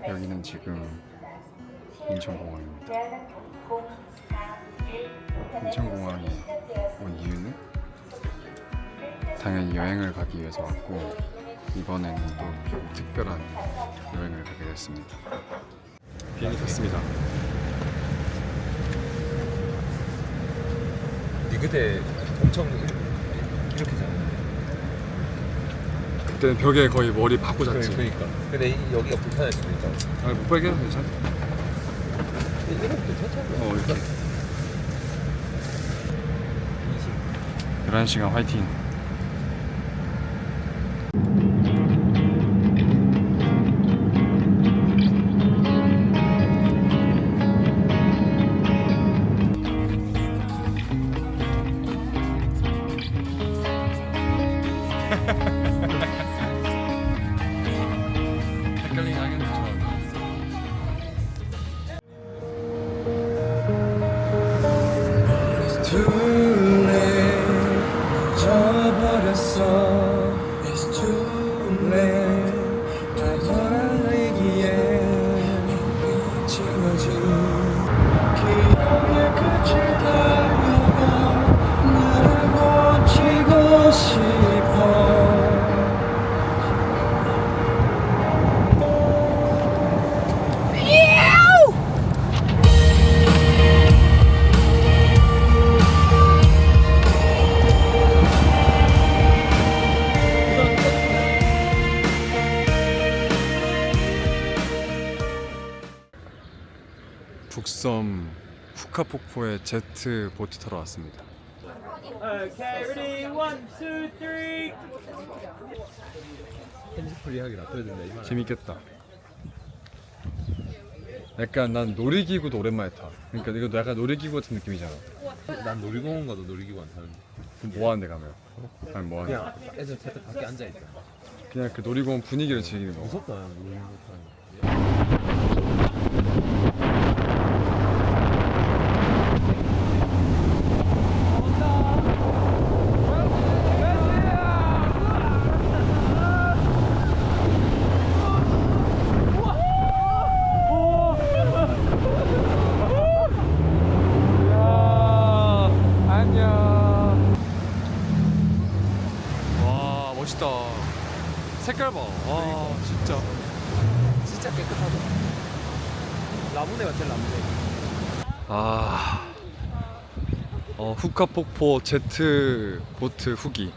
여기는 지금 인천공항입니다. 인천공항에 온 이유는 당연히 여행을 가기 위해서 왔고, 이번에는 또 좀 특별한 여행을 가게 됐습니다. 비행기 탔습니다. 니 그때 엄청 이렇게 잖아. 그때는 벽에 거의 머리 박고 잤지. 그러니까. 근데 여기가 불편할 수도 있잖아. 아니, 못 빼게 해도 괜찮아. 이렇게 괜찮잖아. 이렇게 11시간 화이팅. 헷갈리긴 하겠네. Too late 져버렸어. It's too late 다 돌아가기에 지워진 기억의 끝을 달려가 나를 고치고 싶어. 북섬 후카폭포에 제트 보트 타러 왔습니다. Okay, ready? 1, 2, 3. 핸즈프리하게 놔둬야 된다 이 말. 재밌겠다. 약간 난 놀이기구도 오랜만에 타. 그러니까 이거 약간 놀이기구 같은 느낌이잖아. 난 놀이공원 가도 놀이기구 안 타는데. 그럼 뭐 하는데 가면? 아니 뭐 하는데? 그냥 애들 살짝 밖에 앉아 있다. 그냥 그 놀이공원 분위기를 즐기는 거. 무섭다 놀이공원 타는 거. 와 멋있다. 색깔 봐. 와 진짜. 진짜 깨끗하다. 라무네가 제일 라무네. 아, 후카폭포 제트 보트 후기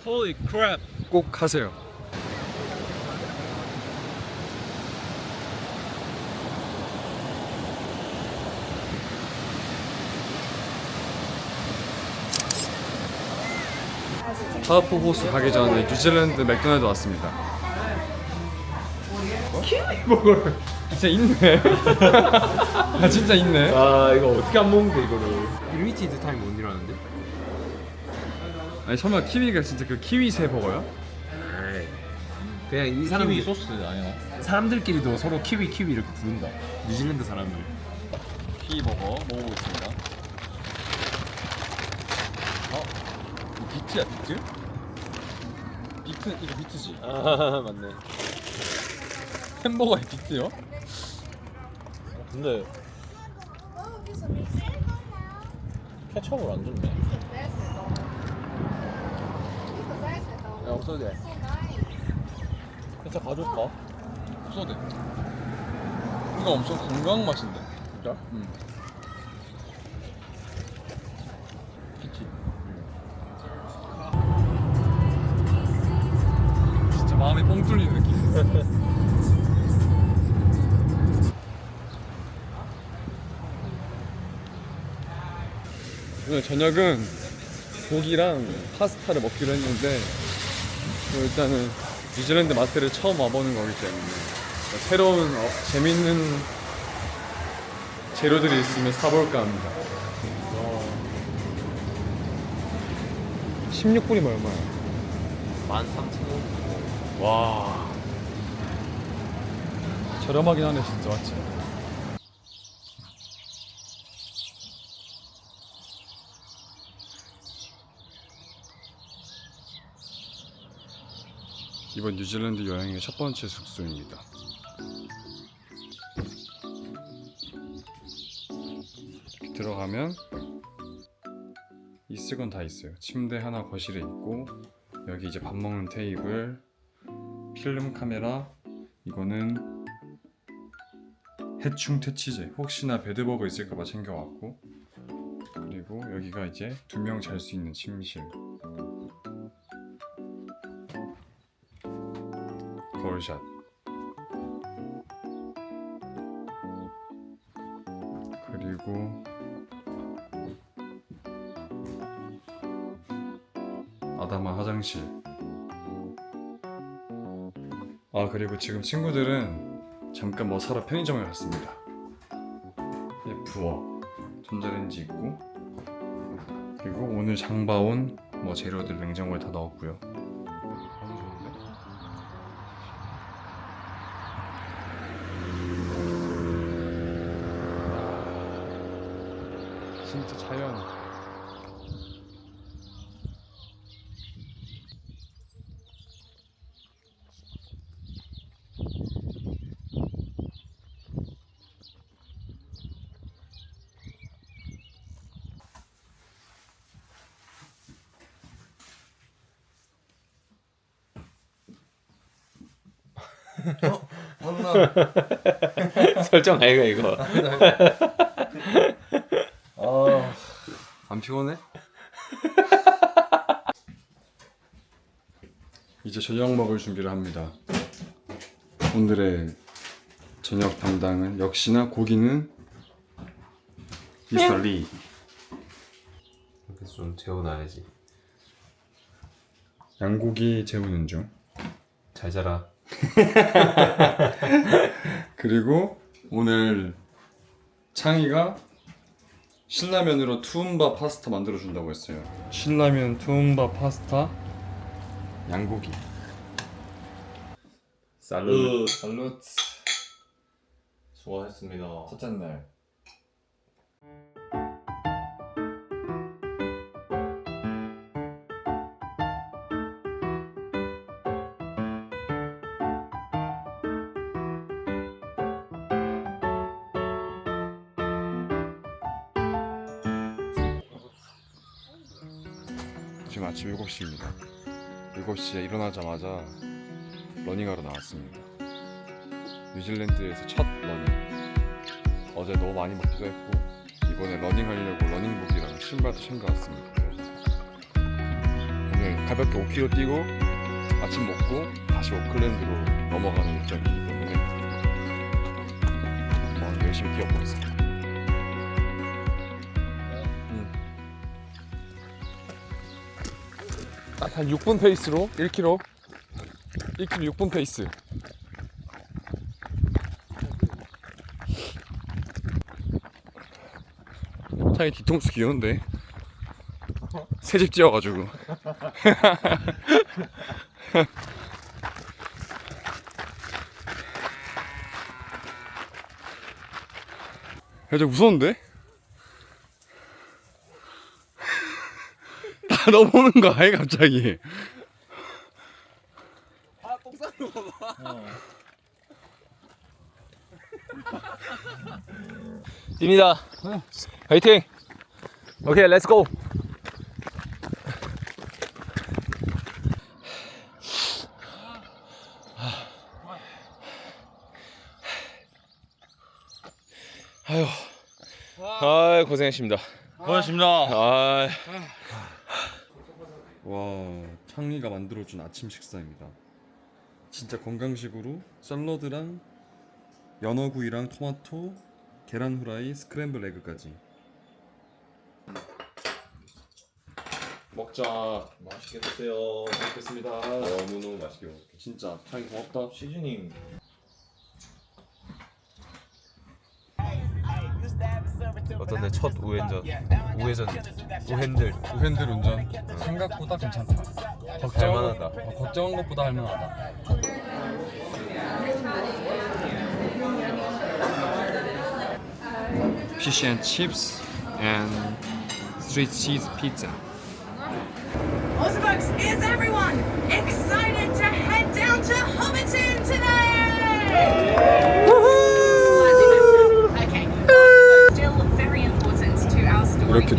Holy crap. 꼭 하세요. 하와포 호수 가기 전에 뉴질랜드 맥도날드 왔습니다. 키위볼 진짜 있네. 아 진짜 있네. 아 이거 어떻게 안 먹는데 이거를. 리미티드 타임 못 일하는데? 아니 설마 키위가 진짜 그 키위새 버거야? 에이. 그냥 이 사람들 키위 소스 아니야? 사람들끼리도 서로 키위 이렇게 부른다. 뉴질랜드 사람들. 키위 버거 먹어보겠습니다. 이거 비트야 비트? 비트 이거 비트지? 아 맞네. 햄버거에 비트요? 근데 케첩을 안 줬네. 야 없어도 돼. 케첩 가져올까? 없어도 돼. 이거 엄청 건강 맛인데. 진짜? 응. 비트. 진짜 마음이 뻥 뚫리는 느낌. 오늘 저녁은 고기랑 파스타를 먹기로 했는데 일단은 뉴질랜드 마트를 처음 와보는 거기 때문에 새로운 재밌는 재료들이 있으면 사볼까 합니다. 16불이면 얼마야? 13,000원. 와 저렴하긴 하네 진짜. 맞지? 이번 뉴질랜드 여행의 첫 번째 숙소입니다. 들어가면 있을 건 다 있어요. 침대 하나 거실에 있고, 여기 이제 밥 먹는 테이블, 필름 카메라, 이거는 해충 퇴치제, 혹시나 베드버그 있을까봐 챙겨왔고, 그리고 여기가 이제 2명 잘 수 있는 침실, 거울샷, 그리고 아담한 화장실. 아, 그리고 지금 친구들은 잠깐 뭐 사러 편의점에 갔습니다. 부엌, 전자레인지 있고, 그리고 오늘 장봐온 뭐 재료들 냉장고에 다 넣었고요. 너무 좋은데? 진짜 자연. 맞나? 설정 아이가 이거. 안 피곤해? 이제 저녁 먹을 준비를 합니다. 오늘의 저녁 담당은 역시나 고기는 미스터 리. 그래서 좀 재워놔야지. 양고기 재우는 중. 잘 자라. 그리고 오늘 창이가 신라면으로 투움바 파스타 만들어준다고 했어요. 신라면 투움바 파스타 양고기. 살루. 살루트. 수고하셨습니다. 첫째 날. 지금 아침 7시입니다. 7시에 일어나자마자 러닝하러 나왔습니다. 뉴질랜드에서 첫 러닝. 어제 너무 많이 먹기도 했고, 이번에 러닝하려고 러닝복이랑 신발도 챙겨왔습니다. 그래서 오늘 가볍게 5km 뛰고 아침 먹고 다시 오클랜드로 넘어가는 일정이기 때문에 한번 열심히 뛰어보겠습니다. 한 6분 페이스로 1km 6분 페이스. 차이 뒤통수 귀여운데 새집 지어가지고. 야, 저 무서운데? 다 넘어오는 거 아예 갑자기. 똥 싸는 거 봐. 입니다. 화이팅. 오케이, 렛츠 고. 아유, 고생하십니다. 고맙습니다. 아, 와, 창리가 만들어준 아침 식사입니다. 진짜 건강식으로 샐러드랑 연어구이랑 토마토, 계란 후라이, 스크램블 에그까지. 먹자. 맛있게 드세요. 먹겠습니다. 너무너무 맛있게 먹을게. 진짜 창이 고맙다. 시즈닝. 어떤데 첫 우회전 우핸들 운전 생각보다 괜찮다. 할만하다. 걱정한 것보다 할만하다. Fish and chips and 3 cheese pizza. Awesome, folks, is everyone excited to head down to Hobbiton today? Woohoo! Okay. Still very important to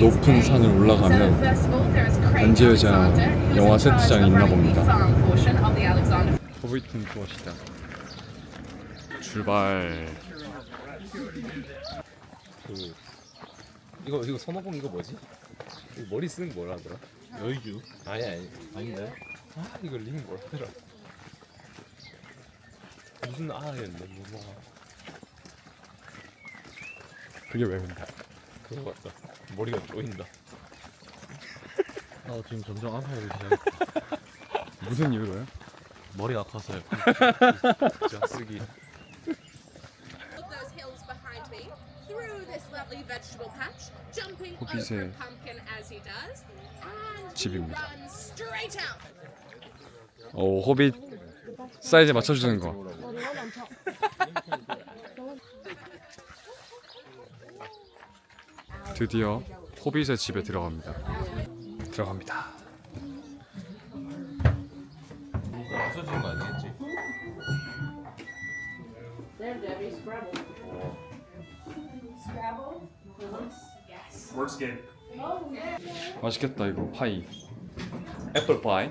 높은 산을 올라가면 반지의자 영화 세트장이 있나 봅니다. 호비튼 투어 시장 출발. 이거 선호공 이거 뭐지? 이거 머리 쓰는 거 뭐라 하더라? 여의주. 아닌데. 이거 링 뭐라 하더라? 무슨 아였네 뭐. 그게 왜 근데? 그거 같다. 머리가 조인다. 지금 점점 아파하기 시작했다. 무슨 이유로요? 머리 아파서요. 진짜 쓰기. those hills behind me, through this lovely vegetable patch, jumping 호빗의 over a pumpkin as he does, and 집입니다. run straight out. 오, 호빗 사이즈에 맞춰주는 거. 드디어 호빗의 집에 들어갑니다. 없어지는 거 아니겠지? 맛있겠다 이거 파이. 애플 파이.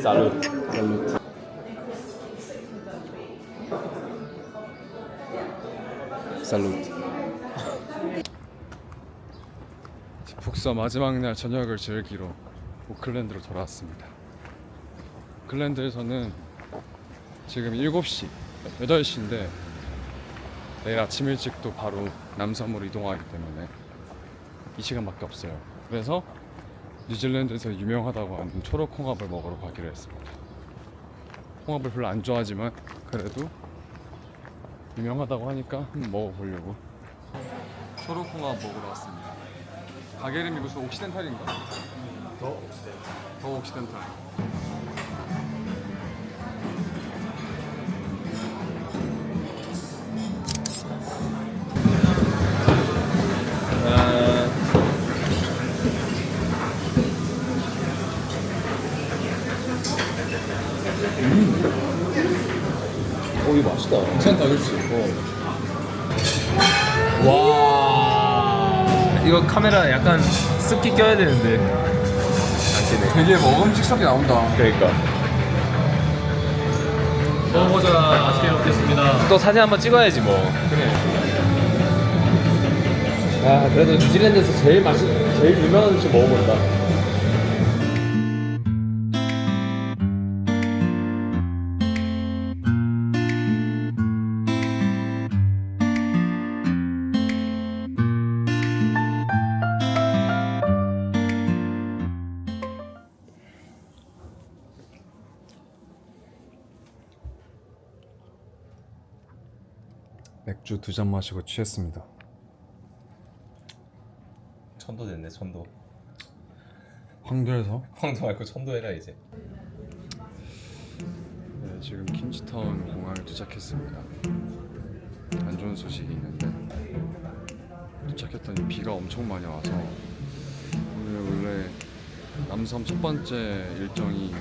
살루트. 살루트. 북서 마지막 날 저녁을 즐기러 오클랜드로 돌아왔습니다. 오클랜드에서는 지금 7시, 8시인데 내일 아침 일찍도 바로 남섬으로 이동하기 때문에 이 시간밖에 없어요. 그래서 뉴질랜드에서 유명하다고 하는 초록 홍합을 먹으러 가기로 했습니다. 홍합을 별로 안 좋아하지만 그래도 유명하다고 하니까 한번 먹어보려고. 초록 홍합 먹으러 왔습니다. 가게 이름이 무슨 옥시덴탈인가? 더 옥시덴탈. 이거 맛있다. 괜찮다, 그렇지? 와. 이거 카메라 약간 습기 껴야 되는데 안 끼네. 되게 먹음직스럽게 나온다. 그러니까. 먹어보자. 맛있게 먹겠습니다. 또 사진 한번 찍어야지 뭐. 그래. 아 그래도 뉴질랜드에서 제일 유명한 음식 먹어본다. 맥주 2잔 마시고 취했습니다. 천도 됐네 천도. 황도에서 황도 말고 천도 해라 이제. 네, 지금 킨즈타운 공항에 도착했습니다. 안 좋은 소식이 있는데 도착했더니 비가 엄청 많이 와서 오늘 원래 남섬 첫 번째 일정이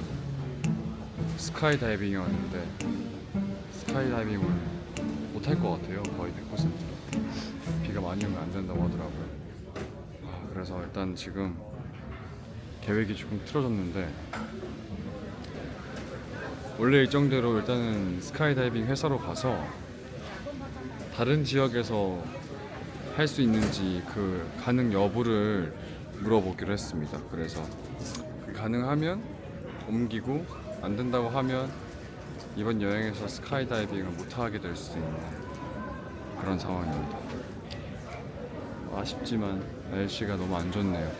스카이다이빙이었는데 스카이다이빙을 못할 것 같아요. 거의 100%. 비가 많이 오면 안 된다고 하더라고요. 그래서 일단 지금 계획이 조금 틀어졌는데 원래 일정대로 일단은 스카이다이빙 회사로 가서 다른 지역에서 할 수 있는지 그 가능 여부를 물어보기로 했습니다. 그래서 가능하면 옮기고 안 된다고 하면 이번 여행에서 스카이다이빙을 못하게 될 수도 있는 그런 상황입니다. 아쉽지만 날씨가 너무 안 좋네요.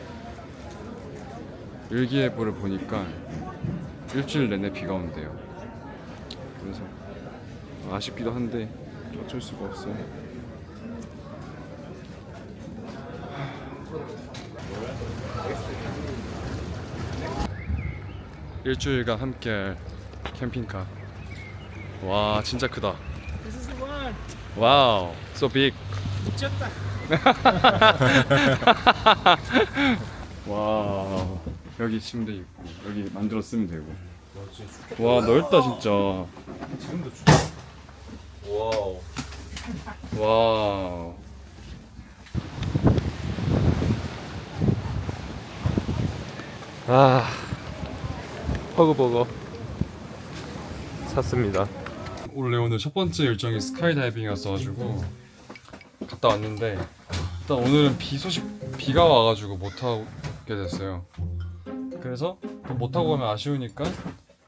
일기예보를 보니까 일주일 내내 비가 온대요. 그래서 아쉽기도 한데 어쩔 수가 없어요. 일주일간 함께할 캠핑카. 와 진짜 크다. 와우, so big. 미쳤다. 와우. 여기 침대 있고 여기 만들어 쓰면 되고. 진짜 춥겠다. 와 넓다 진짜. 지금도 춥다. 와우. 와우. 아, 허그버거 샀습니다. 원래 오늘 첫 번째 일정이 스카이다이빙이었어가지고 갔다 왔는데 일단 오늘은 비가 와가지고 못 하게 됐어요. 그래서 못 하고 가면 아쉬우니까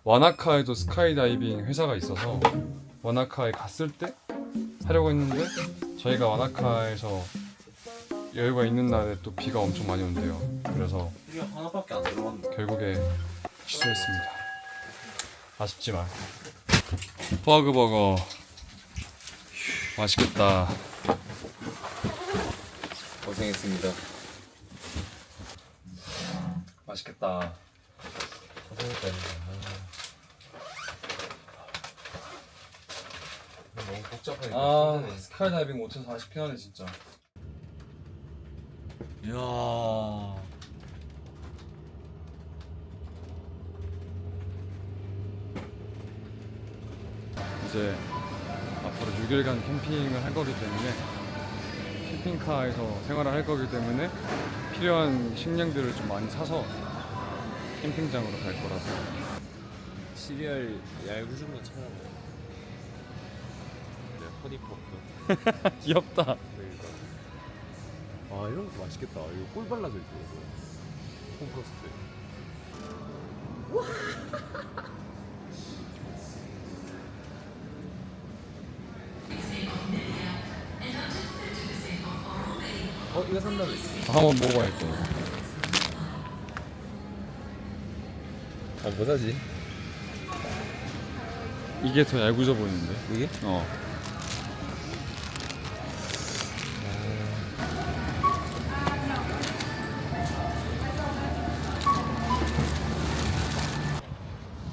와나카에도 스카이다이빙 회사가 있어서 와나카에 갔을 때 하려고 했는데 저희가 와나카에서 여유가 있는 날에 또 비가 엄청 많이 온대요. 그래서 이게 하나밖에 안 들어갔네. 결국에 취소했습니다. 아쉽지만 포아그버거 맛있겠다. 고생했습니다. 맛있겠다. 고생했다. 너무 복잡하니까. 아 스카이다이빙 못해서 아쉽긴 하네 진짜. 이야. 이제 앞으로 6일간 캠핑을 할 거기 때문에 캠핑카에서 생활을 할 거기 때문에 필요한 식량들을 좀 많이 사서 캠핑장으로 갈 거라서. 시리얼 얇은 거 찾아봐요. 허니퍼크. 귀엽다. 그러니까. 아 이런 것도 맛있겠다. 이거 꿀 발라져 있어. 홈프로스트. 이거 산다며. 한번 먹어봐야겠다. 뭐 사지? 이게 더 얄궂어 보이는데? 이게? 어.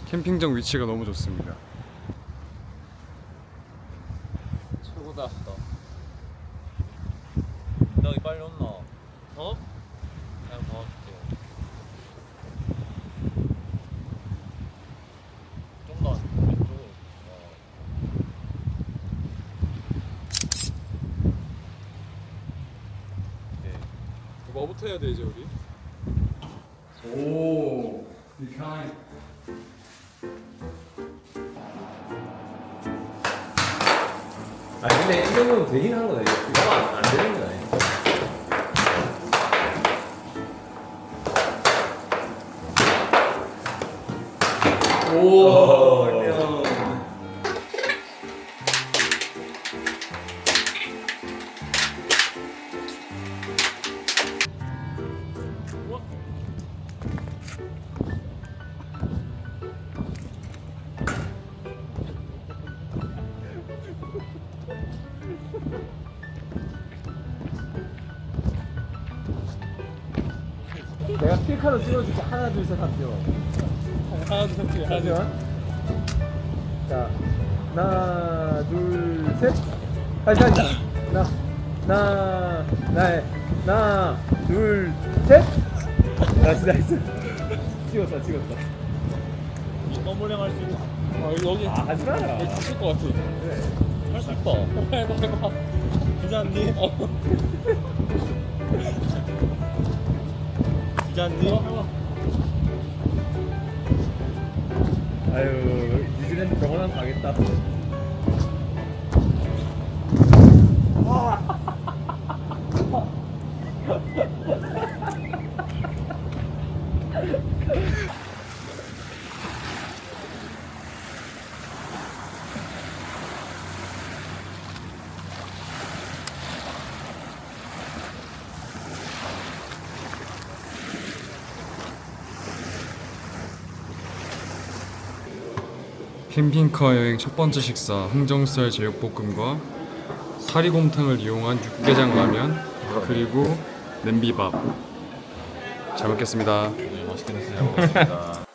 캠핑장 위치가 너무 좋습니다. 최고다. 너기 빨리 온나? 어? 그냥 도와줄게. 좀 더 왼쪽으로. 뭐부터 해야 돼 이제 우리? 오, 리카인. 아 근데 이 정도면 되긴 한 거네. 이거 안 되는 거 아니야? 오, 내가 필카로 찍어줄게. 하나 둘 셋 하면. 하나 둘 셋. 자, 하나 둘 셋. 다시 하나 둘 셋. 나이스. 찍었다. 너무 랭할 수 있나? 여기 하지 마라. 다칠 것 같아. 할 수 있다. 해봐. 기자님. 기자님. 아유, 뉴질랜드 병원 한번 가겠다. 캠핑카 여행 첫 번째 식사 항정살 제육볶음과 사리곰탕을 이용한 육개장 라면 그리고 냄비밥. 잘 먹겠습니다. 네, 맛있게 드세요.